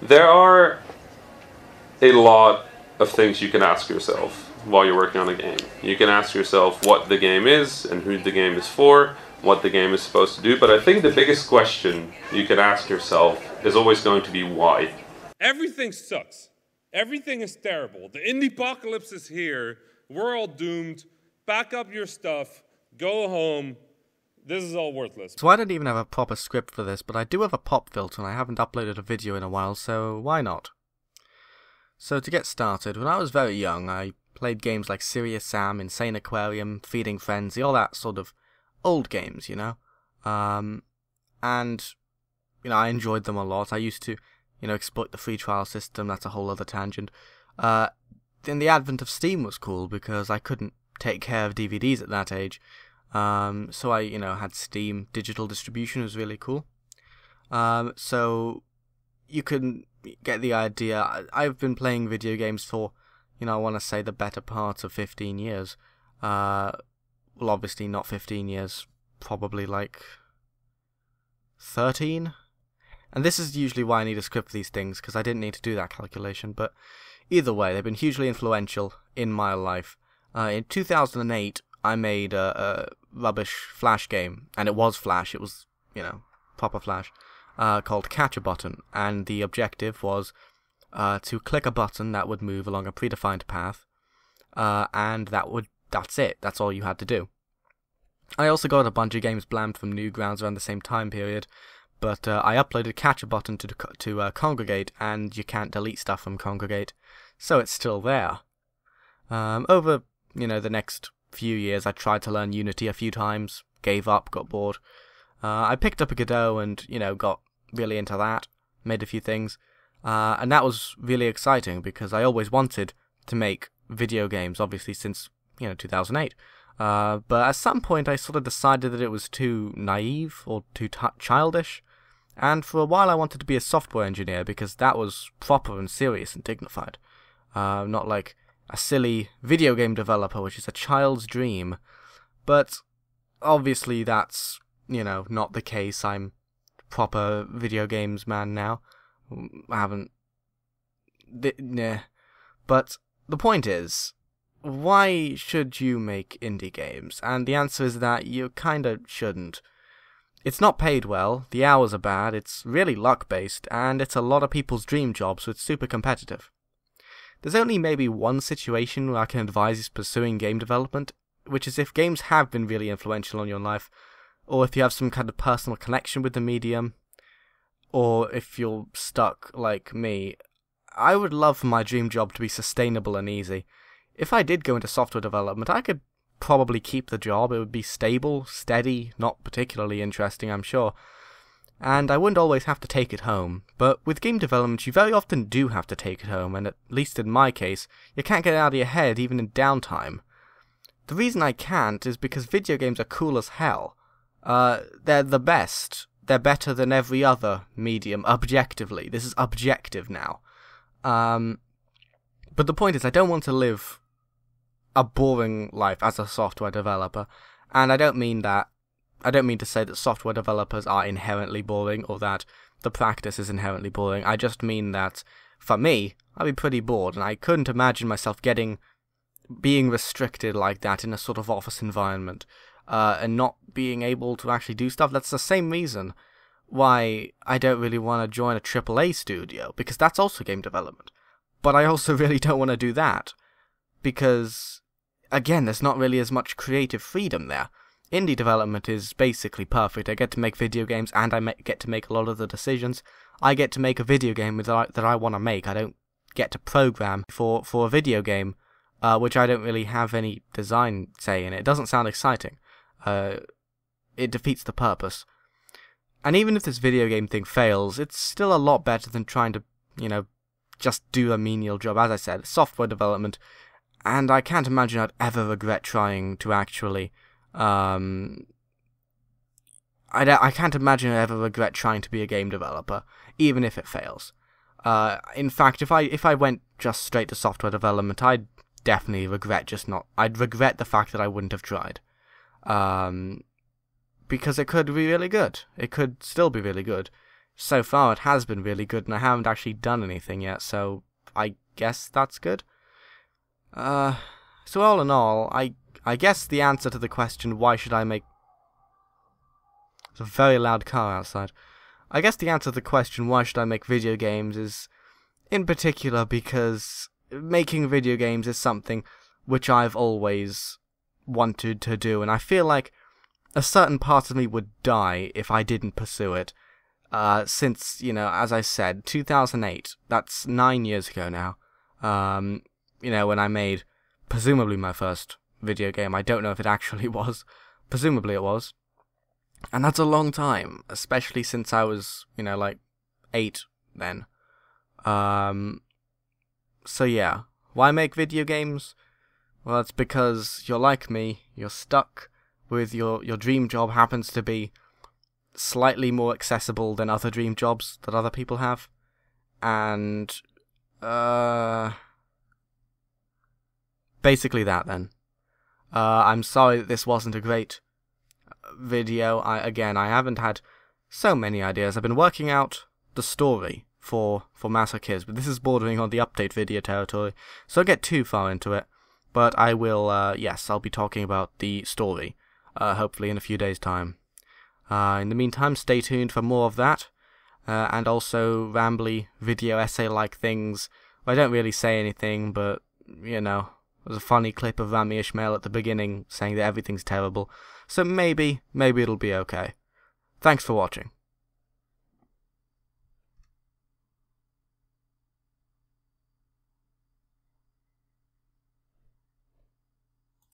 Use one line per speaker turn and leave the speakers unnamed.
There are a lot of things you can ask yourself while you're working on a game. You can ask yourself what the game is and who the game is for, what the game is supposed to do, but I think the biggest question you can ask yourself is always going to be why.
Everything sucks. Everything is terrible. The indie-apocalypse is here. We're all doomed. Pack up your stuff. Go home. This is all worthless.
So I don't even have a proper script for this, but I do have a pop filter and I haven't uploaded a video in a while, so why not? So to get started, when I was very young, I played games like Serious Sam, Insane Aquarium, Feeding Frenzy, all that sort of old games, you know? And, you know, I enjoyed them a lot. I used to, you know, exploit the free trial system. That's a whole other tangent. Then the advent of Steam was cool because I couldn't take care of DVDs at that age. So I, you know, had Steam digital distribution. It was really cool. So you can get the idea. I've been playing video games for, you know, I want to say the better part of 15 years. Well, obviously not 15 years, probably like 13. And this is usually why I need a script for these things, because I didn't need to do that calculation. But either way, they've been hugely influential in my life. In 2008, I made a rubbish Flash game, and it was Flash. It was, you know, proper Flash, called Catch a Button, and the objective was to click a button that would move along a predefined path, and that's it. That's all you had to do. I also got a bunch of games blammed from Newgrounds around the same time period, but I uploaded Catch a Button to Kongregate, and you can't delete stuff from Kongregate, so it's still there. Over, you know, the next few years, I tried to learn Unity a few times, gave up, got bored. I picked up a Godot and, you know, got really into that, made a few things, and that was really exciting because I always wanted to make video games, obviously since, you know, 2008. But at some point I sort of decided that it was too naive or too childish, and for a while I wanted to be a software engineer because that was proper and serious and dignified. Not like a silly video game developer, which is a child's dream. But obviously that's, you know, not the case. I'm proper video games man now. I haven't... Nah. But the point is, why should you make indie games? And the answer is that you kinda shouldn't. It's not paid well, the hours are bad, it's really luck-based, and it's a lot of people's dream job, so it's super competitive. There's only maybe one situation where I can advise is pursuing game development, which is if games have been really influential on your life, or if you have some kind of personal connection with the medium, or if you're stuck like me. I would love for my dream job to be sustainable and easy. If I did go into software development, I could probably keep the job. It would be stable, steady, not particularly interesting, I'm sure. And I wouldn't always have to take it home. But with game development, you very often do have to take it home, and at least in my case, you can't get it out of your head even in downtime. The reason I can't is because video games are cool as hell. They're the best. They're better than every other medium, objectively. This is objective now. But the point is, I don't want to live a boring life as a software developer, and I don't mean to say that software developers are inherently boring or that the practice is inherently boring. I just mean that, for me, I'd be pretty bored, and I couldn't imagine myself being restricted like that in a sort of office environment, and not being able to actually do stuff. That's the same reason why I don't really want to join a AAA studio, because that's also game development. But I also really don't want to do that, because, again, there's not really as much creative freedom there. Indie development is basically perfect. I get to make video games, and I get to make a lot of the decisions. I get to make a video game that I want to make. I don't get to program for a video game, which I don't really have any design say in it. It doesn't sound exciting. It defeats the purpose. And even if this video game thing fails, it's still a lot better than trying to, you know, just do a menial job. As I said, software development, and I can't imagine I'd ever regret trying to actually, I can't imagine I'd ever regret trying to be a game developer, even if it fails. In fact, if I went just straight to software development, I'd definitely I'd regret the fact that I wouldn't have tried. Because it could be really good. It could still be really good. so far it has been really good, and I haven't actually done anything yet, so I guess that's good. So all in all, I guess the answer to the question, why should I make... It's a very loud car outside. I guess the answer to the question, why should I make video games, is in particular because making video games is something which I've always wanted to do, and I feel like a certain part of me would die if I didn't pursue it. Since, as I said, 2008, that's 9 years ago now, when I made, presumably, my first video game. I don't know if it actually was. Presumably it was. And that's a long time, especially since I was, 8 then. So yeah, why make video games? Well, it's because you're like me, you're stuck with your dream job happens to be slightly more accessible than other dream jobs that other people have. And, basically that then. I'm sorry that this wasn't a great video. I haven't had so many ideas. I've been working out the story for Massacres, but this is bordering on the update video territory, so don't get too far into it. But I will, yes, I'll be talking about the story, hopefully in a few days' time. In the meantime, stay tuned for more of that, and also rambly video essay-like things. I don't really say anything, but, there's a funny clip of Rami Ismail at the beginning saying that everything's terrible, so maybe it'll be okay. Thanks for watching.